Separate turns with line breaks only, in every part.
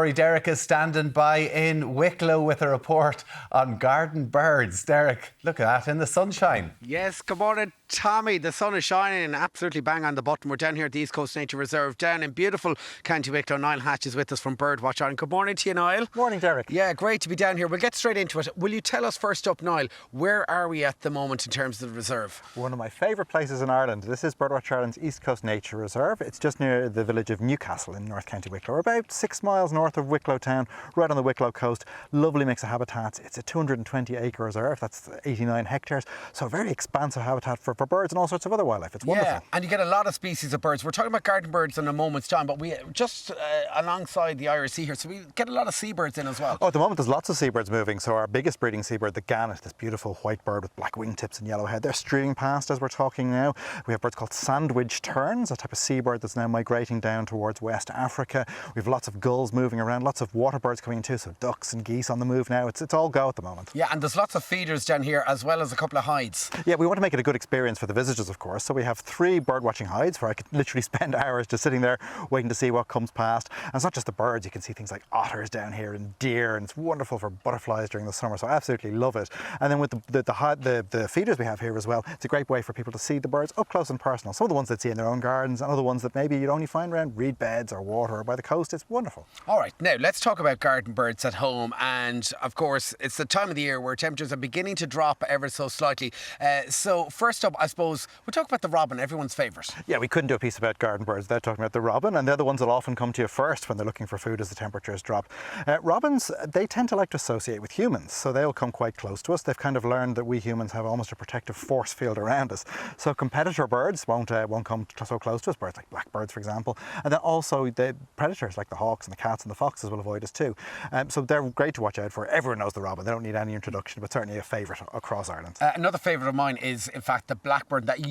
story. Derek is standing by in Wicklow with a report on garden birds. Derek, look at that in the sunshine.
Yes, good morning, Tommy. The sun is shining absolutely bang on the button. We're down here at the East Coast Nature Reserve, down in beautiful County Wicklow. Niall Hatch is with us from Birdwatch Ireland. Good morning to you, Niall.
Morning, Derek.
Yeah, great to be down here. We'll get straight into it. Will you tell us first up, Niall, where are we at the moment in terms of the reserve?
One of my favourite places in Ireland. This is Birdwatch Ireland's East Coast Nature Reserve. It's just near the village of Newcastle in North County Wicklow. We're about 6 miles north of Wicklow town, right on the Wicklow coast. Lovely mix of habitats. It's a 220-acre reserve. That's 89 hectares. So a very expansive habitat for birds and all sorts of other wildlife. It's wonderful.
Yeah, and you get a lot of species of birds. We're talking about garden birds in a moment's time, but we just alongside the Irish Sea here, so we get a lot of seabirds in as well.
Oh, at the moment there's lots of seabirds moving. So our biggest breeding seabird, the gannet, this beautiful white bird with black wingtips and yellow head, they're streaming past as we're talking now. We have birds called sandwich terns, a type of seabird that's now migrating down towards West Africa. We have lots of gulls moving around, lots of water birds coming in too, so ducks and geese on the move now. It's all go at the moment.
Yeah, and there's lots of feeders down here as well as a couple of hides.
Yeah, we want to make it a good experience for the visitors, of course. So we have 3 bird watching hides where I could literally spend hours just sitting there waiting to see what comes past. And it's not just the birds, you can see things like otters down here and deer, and it's wonderful for butterflies during the summer, so I absolutely love it. And then with the feeders we have here as well, it's a great way for people to see the birds up close and personal. Some of the ones they'd see in their own gardens and other ones that maybe you'd only find around reed beds or water or by the coast. It's wonderful.
All right, now let's talk about garden birds at home. And of course, it's the time of the year where temperatures are beginning to drop ever so slightly. So first up, I suppose, we'll talk about the robin, everyone's favourite.
Yeah, we couldn't do a piece about garden birds without talking about the robin, and they're the ones that often come to you first when they're looking for food as the temperatures drop. Robins, they tend to like to associate with humans, so they'll come quite close to us. They've kind of learned that we humans have almost a protective force field around us. So competitor birds won't come so close to us, birds like blackbirds, for example. And then also the predators like the hawks and the cats and the foxes will avoid us too. So they're great to watch out for. Everyone knows the robin. They don't need any introduction, but certainly a favourite across Ireland.
Another favourite of mine is, in fact, the blackbird, that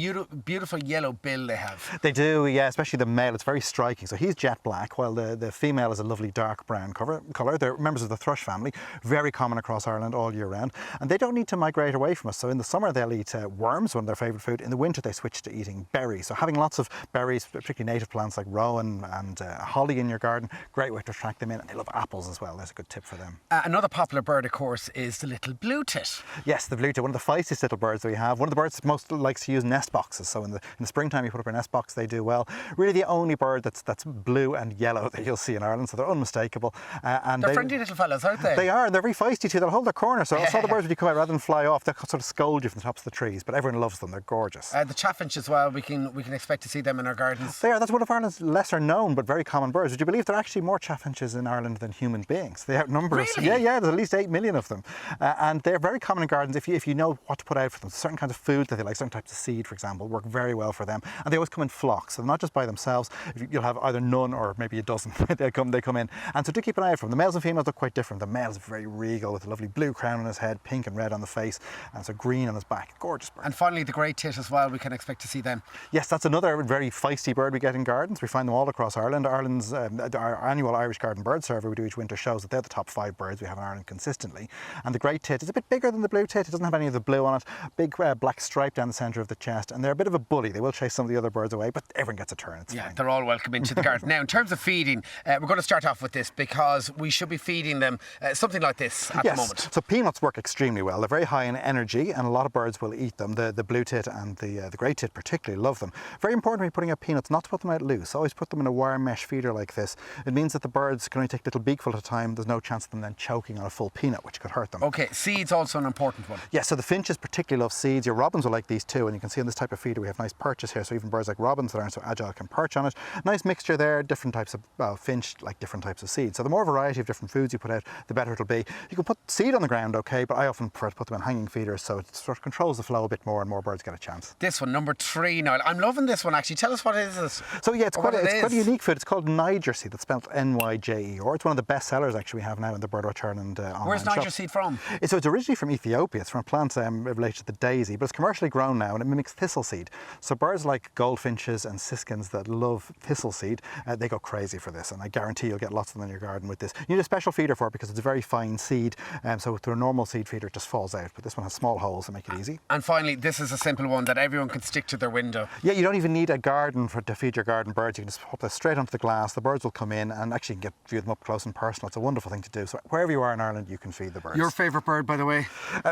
beautiful yellow bill they have.
They do, yeah, especially the male. It's very striking. So he's jet black, while the female is a lovely dark brown colour. They're members of the thrush family, very common across Ireland all year round. And they don't need to migrate away from us. So in the summer they'll eat worms, one of their favourite food. In the winter they switch to eating berries. So having lots of berries, particularly native plants like rowan and holly in your garden, great way to attract them in. And they love apples as well. There's a good tip for them.
Another popular bird, of course, is the little blue tit.
Yes, the blue tit, one of the feistiest little birds that we have. One of the birds that most likes to use nest boxes. So in the springtime you put up your nest box, they do well. Really the only bird that's blue and yellow that you'll see in Ireland, so they're unmistakable.
And they're friendly little fellas, aren't they?
They are, and they're very feisty too. They'll hold their corner. So all the birds, when you come out, rather than fly off, they'll sort of scold you from the tops of the trees. But everyone loves them. They're gorgeous.
The chaffinch as well. We can expect to see them in our gardens.
They are. That's one of Ireland's lesser known but very common birds. Would you believe there are actually more chaffinches in Ireland than human beings? They outnumber us.
Really?
Yeah. There's at least 8 million of them, and they're very common in gardens if you know what to put out for them. Certain kinds of food that they like, certain types of seed, for example, work very well for them. And they always come in flocks, so they're not just by themselves. You'll have either none or maybe a dozen. they come in, and so do keep an eye out for them. The males and females look quite different. The male is very regal with a lovely blue crown on his head, pink and red on the face, and so green on his back. Gorgeous bird.
And finally, the grey tit as well. We can expect to see them.
Yes, that's another very feisty bird we get in gardens. We find them all across Ireland. Ireland's our annual Irish Garden Bird Survey we do each winter shows that they're the top 5 birds we have in Ireland consistently. And the grey tit is a bit bigger than the blue tit. It doesn't have any of the blue on it. Big black stripe down the centre of the chest, and they're a bit of a bully. They will chase some of the other birds away, but everyone gets a turn. It's fine.
They're all welcome into the garden. Now, in terms of feeding, we're going to start off with this because we should be feeding them something like this at the moment.
So peanuts work extremely well. They're very high in energy, and a lot of birds will eat them. The blue tit and the grey tit particularly love them. Very important when you're putting out peanuts not to put them out loose. Always put them in a wire mesh feeder like this. It means that the birds can only take a little beakful at a time. There's no chance of them then choking on a full peanut, which could hurt them.
Okay, seeds also an important one.
Yeah, so the finches particularly love seeds. Your robins will like these too, and you can see on this type of feeder we have nice perches here, so even birds like robins that aren't so agile can perch on it. Nice mixture there, different types of finch like different types of seeds. So the more variety of different foods you put out, the better it'll be. You can put seed on the ground, okay, but I often prefer to put them in hanging feeders, so it sort of controls the flow a bit more and more birds get a chance.
This one, number 3, Niall. I'm loving this one actually. Tell us what it is.
So yeah, it's quite a unique food. It's called Niger seed. That's spelled N-Y-J-E-R. It's one of the best sellers actually we have now in the Birdwatch Ireland online
Where's Niger
shop.
seed from?
So it's originally from Ethiopia. It's from a plant related to the daisy, but it's commercially grown now, and it mimics thistle seed. So birds like goldfinches and siskins that love thistle seed, they go crazy for this, and I guarantee you'll get lots of them in your garden with this. You need a special feeder for it because it's a very fine seed, so with a normal seed feeder it just falls out, but this one has small holes to make it easy.
And finally, this is a simple one that everyone can stick to their window.
Yeah, you don't even need a garden to feed your garden birds. You can just pop this straight onto the glass. The birds will come in and actually you can view them up close and personal. It's a wonderful thing to do. So wherever you are in Ireland, you can feed the birds.
Your favourite bird, by the way?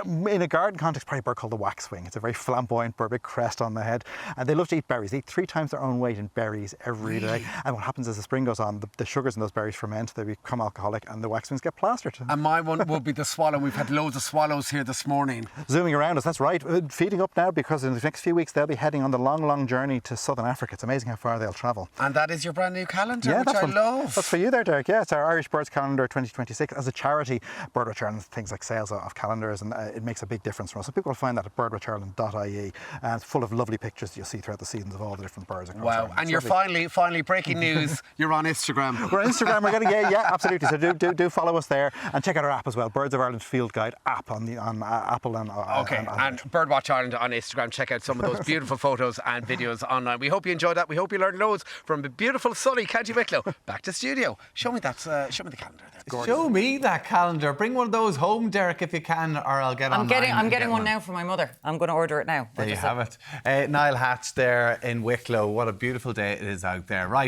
In a garden context, probably a bird called the waxwing. It's a very flamboyant bird, big crest on the head. And they love to eat berries. They eat 3 times their own weight in berries every day. And what happens as the spring goes on, the sugars in those berries ferment, they become alcoholic, and the waxwings get plastered.
And my one will be the swallow. We've had loads of swallows here this morning.
Zooming around us, that's right. Feeding up now because in the next few weeks they'll be heading on the long journey to southern Africa. It's amazing how far they'll travel.
And that is your brand new calendar,
Yeah,
which I love.
That's for you there, Derek. Yeah, it's our Irish Birds Calendar 2026. As a charity, Birdwatch Ireland things like sales of calendars, and it makes a big difference for us. So people will find that at birdwatchireland.ie, and it's full of lovely pictures that you'll see throughout the seasons of all the different birds across Ireland.
And
It's
you're
lovely.
finally breaking news. You're on Instagram.
We're on Instagram. We're getting yeah, absolutely. So do follow us there and check out our app as well. Birds of Ireland Field Guide app on Apple and
Okay, and Birdwatch Ireland on Instagram. Check out some of those beautiful photos and videos online. We hope you enjoyed that. We hope you learned loads from the beautiful sunny County Wicklow. Back to studio. Show me that. Show me the calendar there.
Show me that calendar. Bring one of those home, Derek, if you can, or I'll get on.
I'm getting one now for my mother. I'm going to order it now.
There you have it. Niall Hatch there in Wicklow. What a beautiful day it is out there. Right.